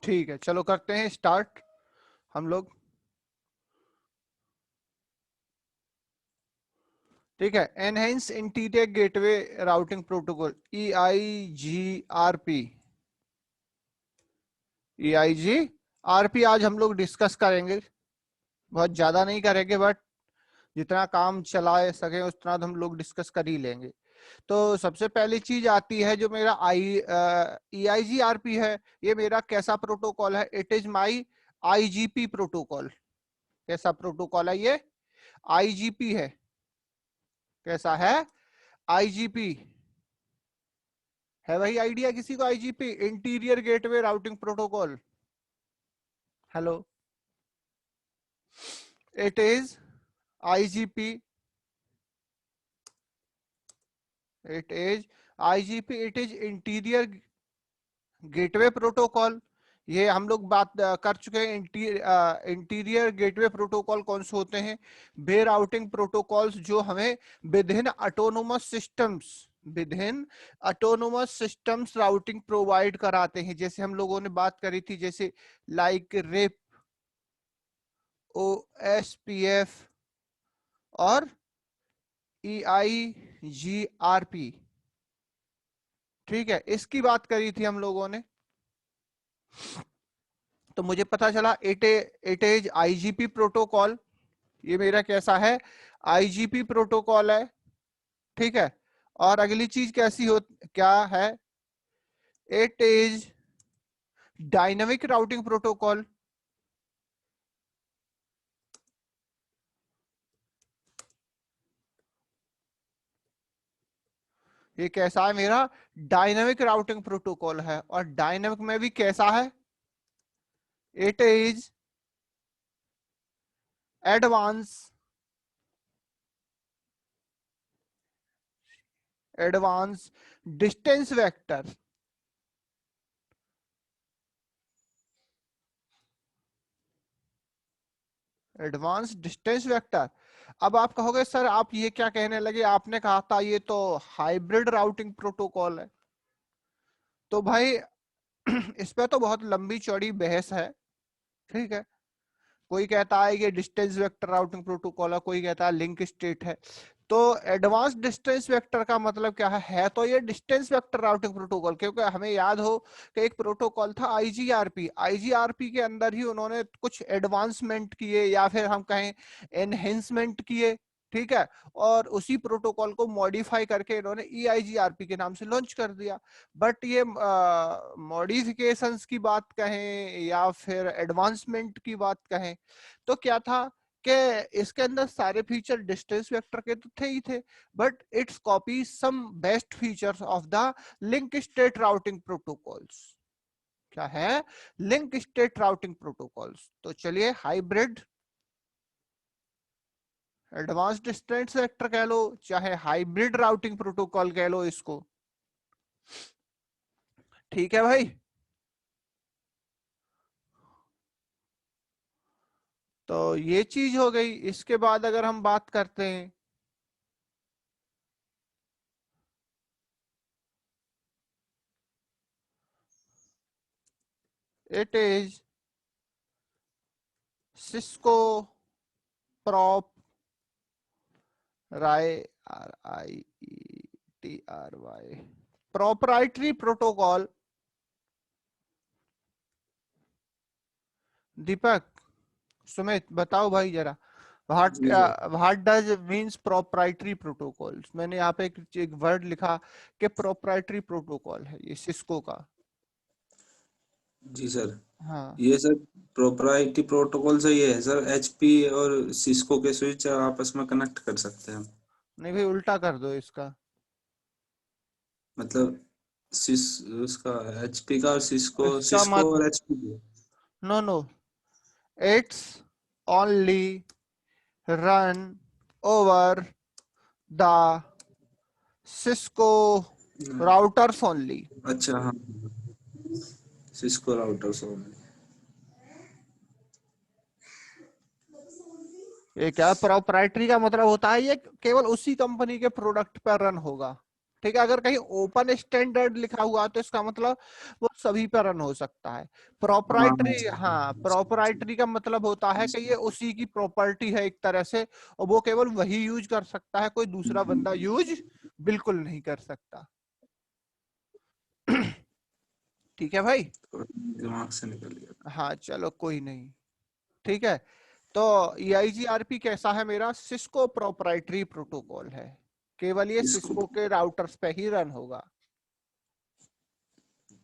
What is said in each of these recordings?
ठीक है, चलो करते हैं स्टार्ट हम लोग। ठीक है, enhance interior gateway routing protocol EIGRP। EIGRP आज हम लोग डिस्कस करेंगे, बहुत ज्यादा नहीं करेंगे बट जितना काम चला सके उतना हम लोग डिस्कस कर ही लेंगे। तो सबसे पहली चीज आती है जो मेरा EIGRP है, ये मेरा कैसा प्रोटोकॉल है? It is my IGP protocol. कैसा प्रोटोकॉल है ये? IGP है। कैसा है? IGP है। वही आइडिया किसी को? IGP interior gateway routing protocol. Hello, it is IGP, it is IGP, it is interior gateway protocol. ये हम लोग बात कर चुके हैं। इंटीरियर गेटवे प्रोटोकॉल कौन से होते हैं? वे राउटिंग प्रोटोकॉल्स जो हमें with in autonomous systems routing provide कराते हैं। जैसे हम लोगों ने बात करी थी, जैसे लाइक रिप, OSPF और EIGRP। ठीक है, इसकी बात करी थी हम लोगों ने। तो मुझे पता चला इट इज IGP प्रोटोकॉल। ये मेरा कैसा है? IGP प्रोटोकॉल है। ठीक है, और अगली चीज कैसी हो, क्या है? It is dynamic routing protocol. ये कैसा है मेरा? डायनामिक राउटिंग प्रोटोकॉल है। और डायनामिक में भी कैसा है? It is advance advance distance vector. Advance distance vector. अब आप कहोगे सर आप ये क्या कहने लगे, आपने कहा था ये तो हाइब्रिड राउटिंग प्रोटोकॉल है। तो भाई इस पे तो बहुत लंबी चौड़ी बहस है। ठीक है, कोई कहता है कि डिस्टेंस वेक्टर राउटिंग प्रोटोकॉल है, कोई कहता है लिंक स्टेट है। तो एडवांस डिस्टेंस वेक्टर का मतलब क्या है? तो ये डिस्टेंस वेक्टर राउटिंग प्रोटोकॉल, क्योंकि हमें याद हो कि एक प्रोटोकॉल था IGRP के अंदर ही उन्होंने कुछ एडवांसमेंट किए या फिर हम कहें एनहेंसमेंट किए। ठीक है, और उसी प्रोटोकॉल को मॉडिफाई करके इन्होंने EIGRP के नाम से लॉन्च कर दिया। बट ये मॉडिफिकेशंस की बात कहें या फिर एडवांसमेंट की बात कहें, तो क्या था कि इसके अंदर सारे फीचर डिस्टेंस वेक्टर के तो थे ही थे, but it's copy some best features of the link state routing protocols. क्या है? Link state routing protocols. तो चलिए, हाइब्रिड एडवांस डिस्टेंस वेक्टर कह लो, चाहे हाइब्रिड राउटिंग प्रोटोकॉल कह लो इसको। ठीक है भाई, तो ये चीज हो गई। इसके बाद अगर हम बात करते हैं, it is Cisco proprietary RIETRY proprietary protocol. Deepak, Sumit, बताओ भाई जरा, जी sir. What does means proprietary protocols? मैंने यहाँ पे एक वर्ड लिखा कि प्रोपराइटरी प्रोटोकॉल है ये सिस्को का। जी सर। हाँ, ये सर प्रोपराइटरी प्रोटोकॉल से ये है सर, एचपी और सिस्को के स्विच आपस में कनेक्ट कर सकते हैं। नहीं भाई, उल्टा कर दो इसका। मतलब सिस उसका एचपी का और सिस्को, इसका सिस्को मत, और एचपी का। No no, it's only run over the Cisco routers only. अच्छा हाँ, सिस्को राउटर सो। ये क्या प्रोपराइटरी का मतलब होता है? ये केवल उसी कंपनी के प्रोडक्ट पर रन होगा। ठीक है, अगर कहीं ओपन स्टैंडर्ड लिखा हुआ तो इसका मतलब वो सभी पर रन हो सकता है। हाँ प्रोपराइटरी, हाँ प्रोपराइटरी का मतलब होता है कि ये उसी की प्रॉपर्टी है एक तरह से, और वो केवल वही यूज कर सकता है, कोई दूसरा बंदा यूज बिल्कुल नहीं कर सकता। ठीक है भाई। दिमाग से निकल गया। हाँ चलो कोई नहीं। ठीक है, तो EIGRP कैसा है मेरा, सिस्को प्रोपराइटरी प्रोटोकॉल है, केवल ये इसको सिस्को के राउटर्स पे ही रन होगा।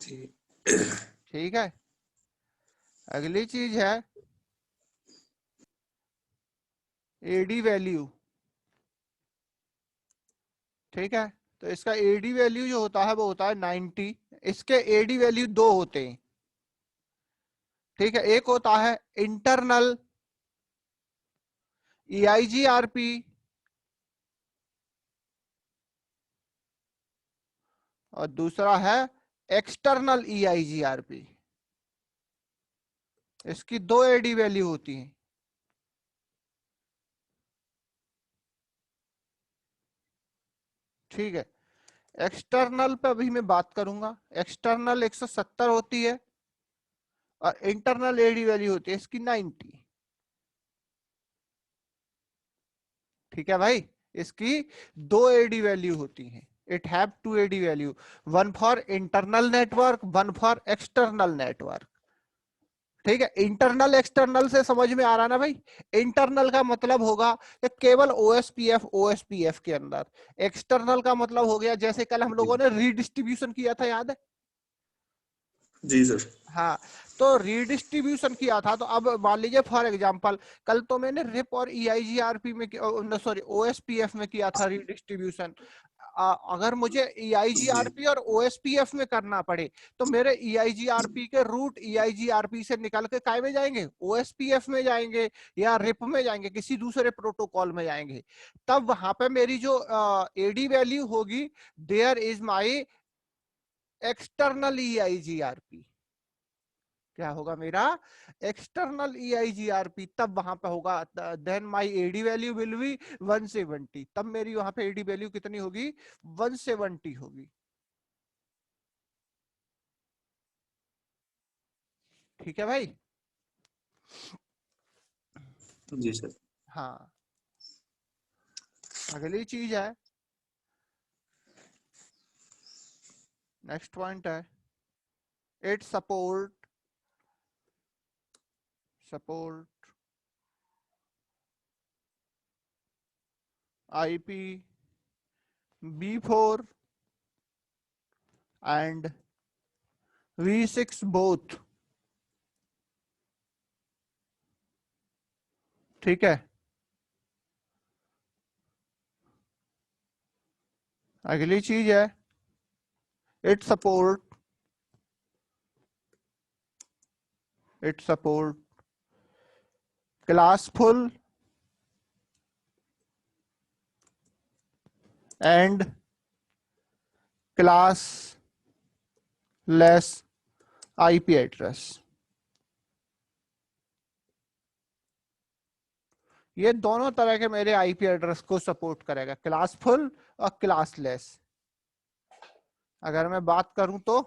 ठीक। ठीक है, अगली चीज है एडी वैल्यू। ठीक है, तो इसका एडी वैल्यू जो होता है वो होता है 90। इसके एडी वैल्यू दो होते हैं। ठीक है, एक होता है इंटरनल EIGRP और दूसरा है एक्सटर्नल EIGRP। इसकी दो एडी वैल्यू होती हैं। ठीक है, एक्सटर्नल पे अभी मैं बात करूंगा। एक्सटर्नल 170 होती है और इंटरनल एडी वैल्यू होती है इसकी 90। ठीक है भाई, इसकी दो एडी वैल्यू होती हैं। It have to AD value, one for internal network, one for external network. ठीक है, इंटरनल एक्सटर्नल से समझ में आ रहा ना भाई। इंटरनल का मतलब होगा कि केवल ओएसपीएफ के अंदर। एक्सटर्नल का मतलब हो गया जैसे कल हम लोगों ने रीडिस्ट्रीब्यूशन किया था, याद है? जी सर। हाँ, तो रीडिस्ट्रीब्यूशन किया था, तो अब मान लीजिए फॉर एग्जांपल कल तो मैंने रिप और EIGRP में, सॉरी OSPF में किया था रीडिस्ट्रीब्यूशन। अगर मुझे जी EIGRP और OSPF में करना पड़े तो मेरे EIGRP के रूट EIGRP से निकल के काय में जाएंगे, OSPF में जाएंगे या रिप में जाएंगे, किसी दूसरे प्रोटोकॉल में जाएंगे। तब वहां पे मेरी जो एडी वैल्यू होगी, there is my external EIGRP। क्या होगा मेरा एक्सटर्नल EIGRP, तब वहां पे होगा, then my AD value will be 170। तब मेरी वहां पे एडी वैल्यू कितनी होगी, 170 होगी। ठीक है भाई। जी सर। हाँ, अगली चीज है, नेक्स्ट पॉइंट है, it support IP v4 and V6 both. ठीक है, अगली चीज है, it support classful and classless IP address. ये दोनों तरह के मेरे IP एड्रेस को सपोर्ट करेगा, क्लासफुल और क्लासलेस। अगर मैं बात करूं तो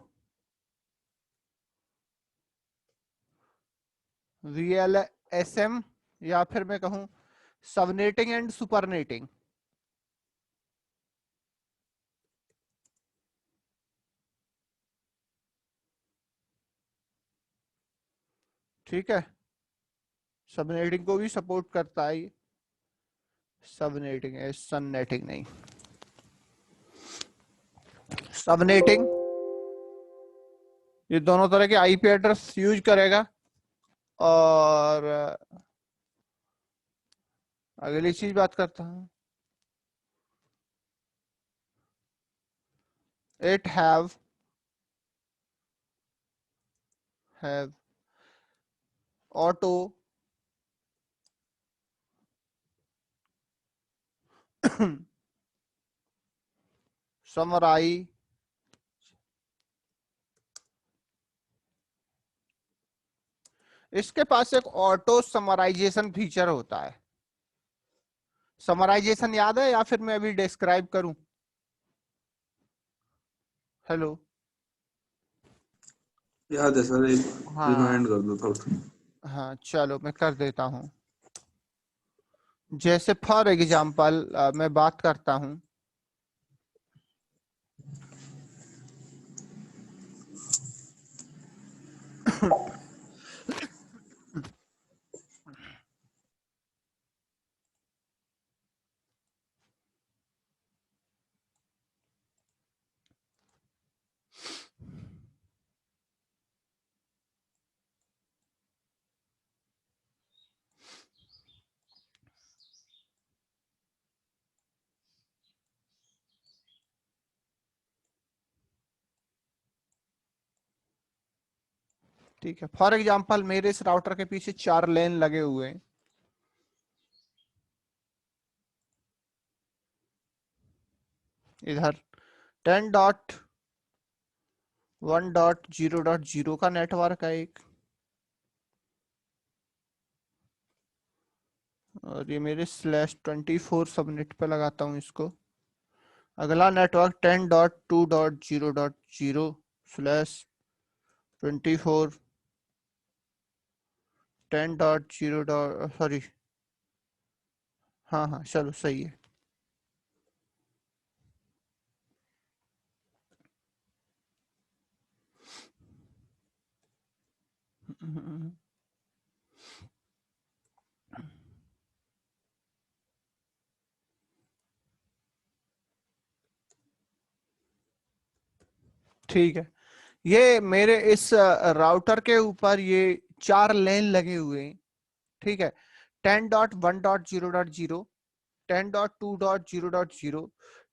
VLSM, या फिर मैं कहूं सबनेटिंग एंड सुपरनेटिंग। ठीक है, सबनेटिंग को भी सपोर्ट करता है ये। सबनेटिंग है, सननेटिंग नहीं। सबनेटिंग ये दोनों तरह के IP एड्रेस यूज करेगा। और अगली चीज बात करता हूं, इट हैव ऑटो समराई इसके पास एक ऑटो समराइजेशन फीचर होता है। समराइजेशन याद है या फिर मैं अभी डिस्क्राइब करूं? हेलो। याद है सर, एक हाँ रिमाइंड कर दो थोड़ा। हाँ, चलो मैं कर देता हूँ। जैसे फॉर एग्जाम्पल मैं बात करता हूँ। ठीक है, फॉर एग्जाम्पल मेरे इस राउटर के पीछे 4 लेन लगे हुए हैं। इधर 10.1.0.0 का नेटवर्क है एक, और ये मेरे /24 सबनेट पे लगाता हूँ इसको। अगला नेटवर्क 10.2.0.0/24 10.0 सॉरी, हाँ हाँ चलो सही है। ठीक है, ये मेरे इस राउटर के ऊपर ये 4 लेन लगे हुए हैं। ठीक है, 10.1.0.0, 10.2.0.0,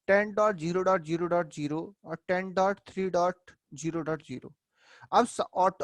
10.0.0.0 और 10.3.0.0। अब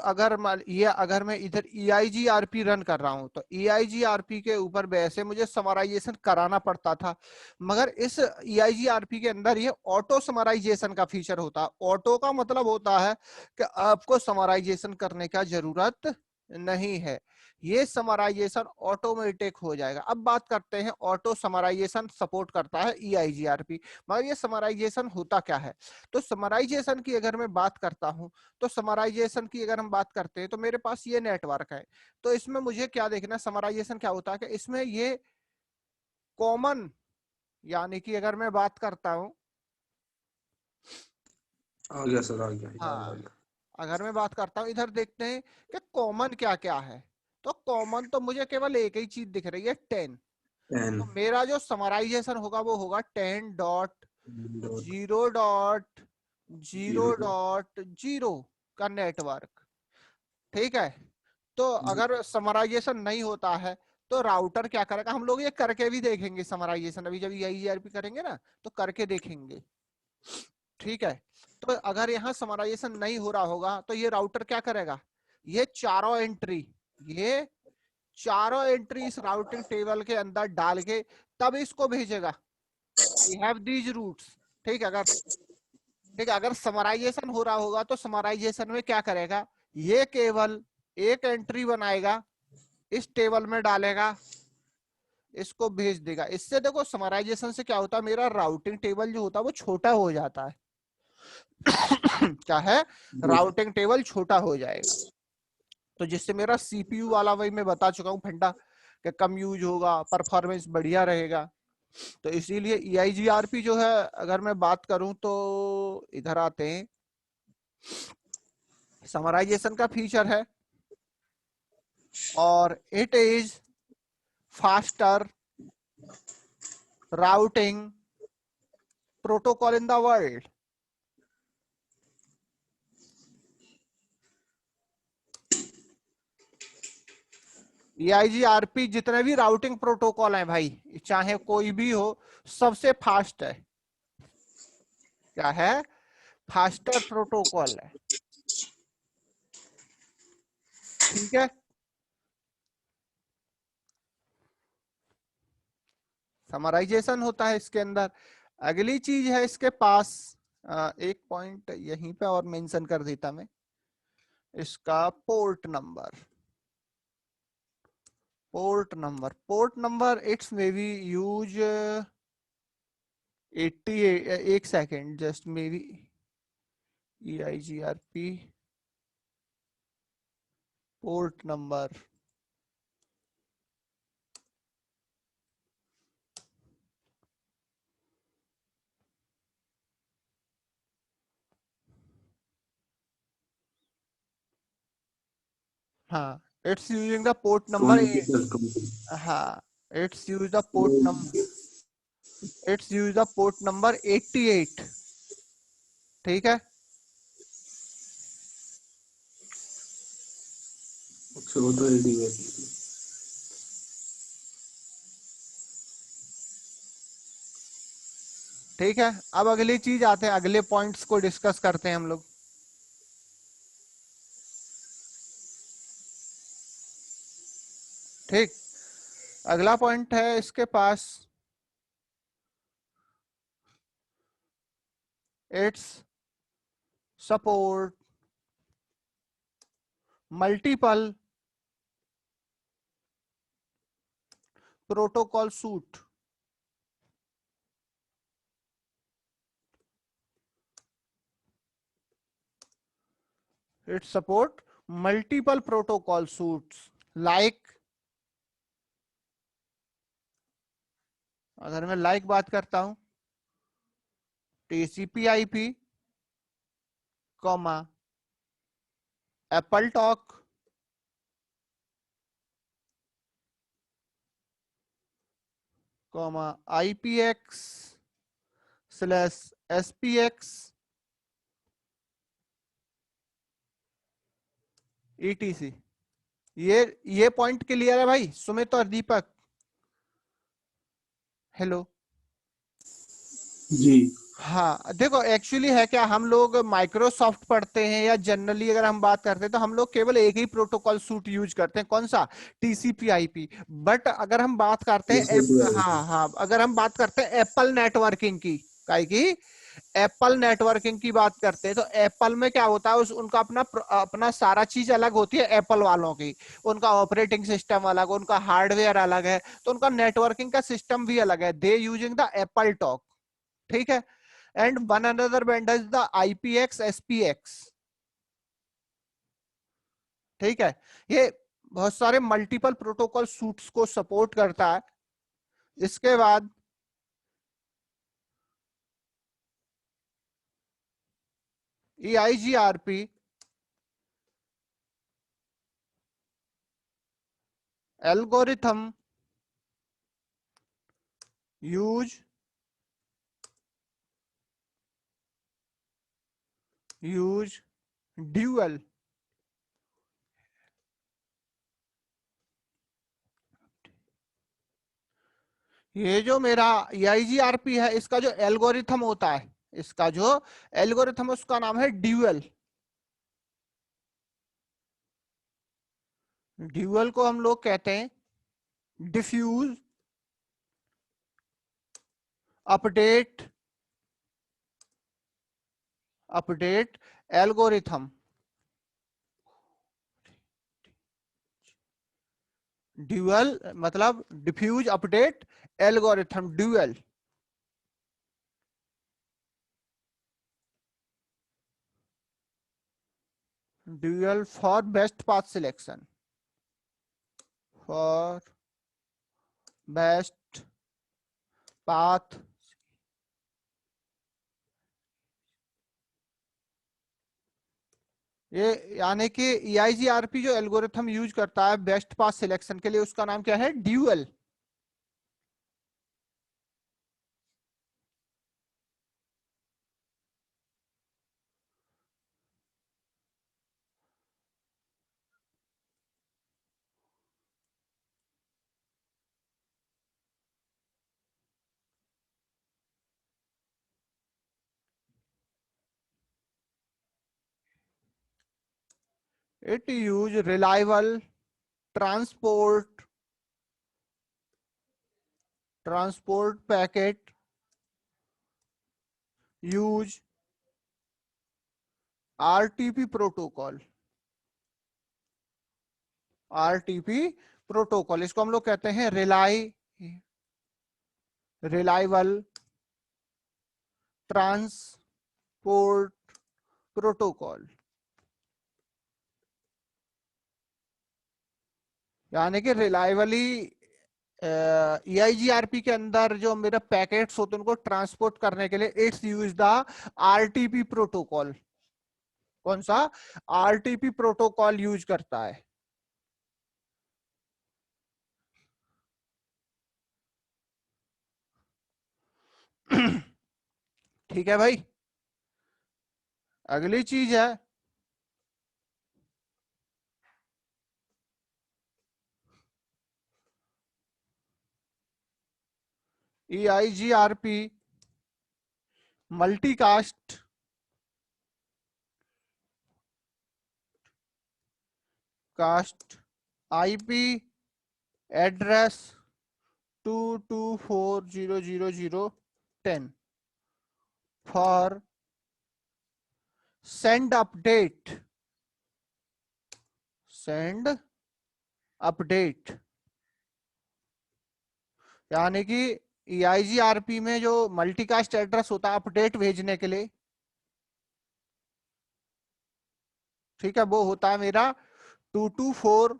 अगर ये अगर मैं इधर EIGRP रन कर रहा हूं तो EIGRP के ऊपर वैसे मुझे समराइजेशन कराना पड़ता था, मगर इस EIGRP के अंदर ये ऑटो समराइजेशन का फीचर होता है। ऑटो का मतलब होता है कि आपको समराइजेशन करने का जरूरत नहीं है, ये समराइजेशन ऑटोमेटिक हो जाएगा। अब बात करते हैं ऑटो समराइजेशन सपोर्ट करता है EIGRP, मगर ये समराइजेशन होता क्या है। तो समराइजेशन की अगर मैं बात करता हूं, तो समराइजेशन की अगर हम बात करते हैं तो मेरे पास ये नेटवर्क है, तो इसमें मुझे क्या देखना, समराइजेशन क्या होता है कि इसमें ये कॉमन, यानी कि अगर मैं बात करता हूं, आ गया सर, आ गया, याद आ हाँ, गया। अगर मैं बात करता हूं, इधर देखते हैं कि कॉमन क्या क्या है। तो कॉमन तो मुझे केवल एक ही चीज दिख रही है, 10। 10 तो मेरा जो समराइजेशन होगा वो होगा 10.0.0.0 का नेटवर्क। ठीक है, तो जी। अगर समराइजेशन नहीं होता है तो राउटर क्या करेगा, हम लोग ये करके भी देखेंगे समराइजेशन, अभी जब EIGRP करेंगे ना तो करके देखेंगे। ठीक है, तो अगर यहाँ समराइजेशन नहीं हो रहा होगा तो ये राउटर क्या करेगा, ये चारों एंट्री इस राउटिंग टेबल के अंदर डाल के तब इसको भेजेगा। We have these routes. ठीक है, अगर समराइजेशन हो रहा होगा तो समराइजेशन में क्या करेगा, ये केवल एक एंट्री बनाएगा, इस टेबल में डालेगा, इसको भेज देगा। इससे देखो समराइजेशन से क्या होता है, मेरा राउटिंग टेबल जो होता है वो छोटा हो जाता है। क्या है, जी। राउटिंग टेबल छोटा हो जाएगा, तो जिससे मेरा CPU वाला, वही मैं बता चुका हूँ फंडा, कि कम यूज होगा, परफॉर्मेंस बढ़िया रहेगा। तो इसीलिए EIGRP जो है, अगर मैं बात करूं तो इधर आते हैं, समराइजेशन का फीचर है और it is faster routing protocol in the world. EIGRP जितने भी राउटिंग प्रोटोकॉल हैं भाई, चाहे कोई भी हो, सबसे फास्ट है। क्या है, फास्टर प्रोटोकॉल है। ठीक है, समराइजेशन होता है इसके अंदर। अगली चीज है इसके पास, एक पॉइंट यहीं पे और मेंशन कर देता मैं, इसका port number it's may be use 80, एक second just may be EIGRP port number, हाँ it's using the port number 20 sir 20। हाँ it's use the port number, it's use the port number 88। ठीक है, अच्छा वो तो रेडी है। ठीक है। अब अगली चीज आते हैं, अगले पॉइंट्स को डिस्कस करते हैं हम लोग। ठीक, अगला पॉइंट है इसके पास, it's support multiple protocol suite. It's support multiple protocol suites like, अगर मैं लाइक बात करता हूं, TCP IP, comma Apple talk, comma IPX slash SPX ETC। ये पॉइंट क्लियर है भाई सुमित और दीपक? हेलो। जी हाँ देखो, एक्चुअली है क्या, हम लोग माइक्रोसॉफ्ट पढ़ते हैं या जनरली अगर हम बात करते हैं तो हम लोग केवल एक ही प्रोटोकॉल सूट यूज करते हैं, कौन सा? TCP IP। बट अगर हम बात करते हैं हाँ हाँ, अगर हम बात करते हैं एप्पल नेटवर्किंग की, काहे की एप्पल नेटवर्किंग की बात करते हैं, तो एप्पल में क्या होता है, उस उनका अपना अपना सारा चीज अलग होती है एप्पल वालों की। उनका ऑपरेटिंग सिस्टम अलग, उनका हार्डवेयर अलग है, तो उनका नेटवर्किंग का सिस्टम भी अलग है। They using the Apple talk. ठीक है, and one another vendor is the IPX SPX। ठीक है, ये बहुत सारे मल्टीपल प्रोटोकॉल सूट्स को सपोर्ट करता है। इसके बाद EIGRP एल्गोरिथम यूज ड्यूअल। ये जो मेरा EIGRP है, इसका जो एल्गोरिथम होता है, इसका जो एल्गोरिथम उसका नाम है ड्यूअल। ड्यूअल को हम लोग कहते हैं diffuse update update algorithm. Dual मतलब diffuse update algorithm, dual. Dual for best path selection, for best path. ये यानी कि EIGRP जो एल्गोरिथम यूज करता है बेस्ट पाथ सिलेक्शन के लिए, उसका नाम क्या है? Dual. It use reliable transport packet use RTP protocol. RTP protocol, इसको हम लोग कहते हैं रिलायबल ट्रांसपोर्ट प्रोटोकॉल, यानी कि रिलायबली EIGRP के अंदर जो मेरा पैकेट्स होते हैं उनको ट्रांसपोर्ट करने के लिए it's use the RTP protocol. कौन सा? RTP प्रोटोकॉल यूज करता है। ठीक है भाई। अगली चीज है EIGRP multicast cast IP address 224000010 for send update, यानी कि EIGRP में जो मल्टीकास्ट एड्रेस होता है अपडेट भेजने के लिए, ठीक है, वो होता है मेरा 224,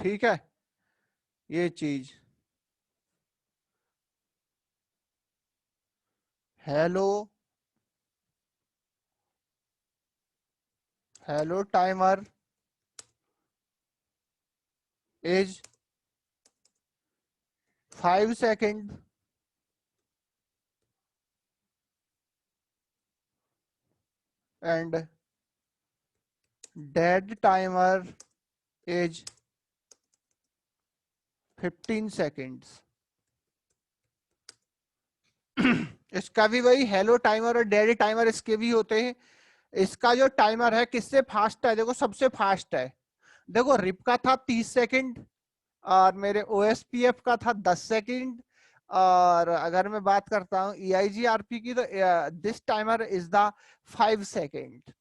ठीक है, ये चीज। Hello timer is 5 second and dead timer is 15 seconds. इसका भी वही हेलो टाइमर और डेड टाइमर इसके भी होते हैं। इसका जो टाइमर है किससे फास्ट है? देखो सबसे फास्ट है, देखो रिप का था 30 सेकेंड और मेरे OSPF का था 10 सेकेंड। और अगर मैं बात करता हूँ EIGRP की तो this timer is the 5 second.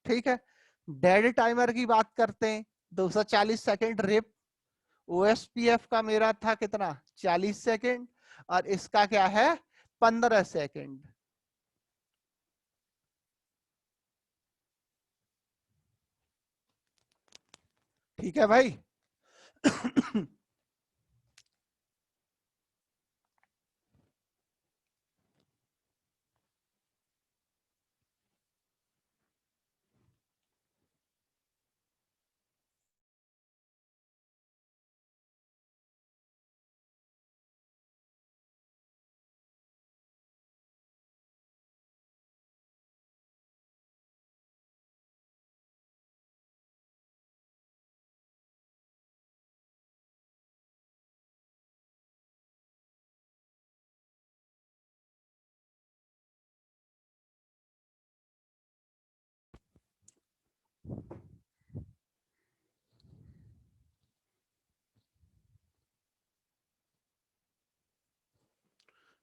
ठीक है, डेड टाइमर की बात करते हैं 240 सेकेंड रिप। OSPF का मेरा था कितना? 40 सेकेंड और इसका क्या है? 15 सेकेंड। ठीक है भाई।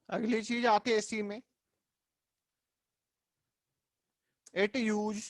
अगली चीज आती है इसी में, इट यूज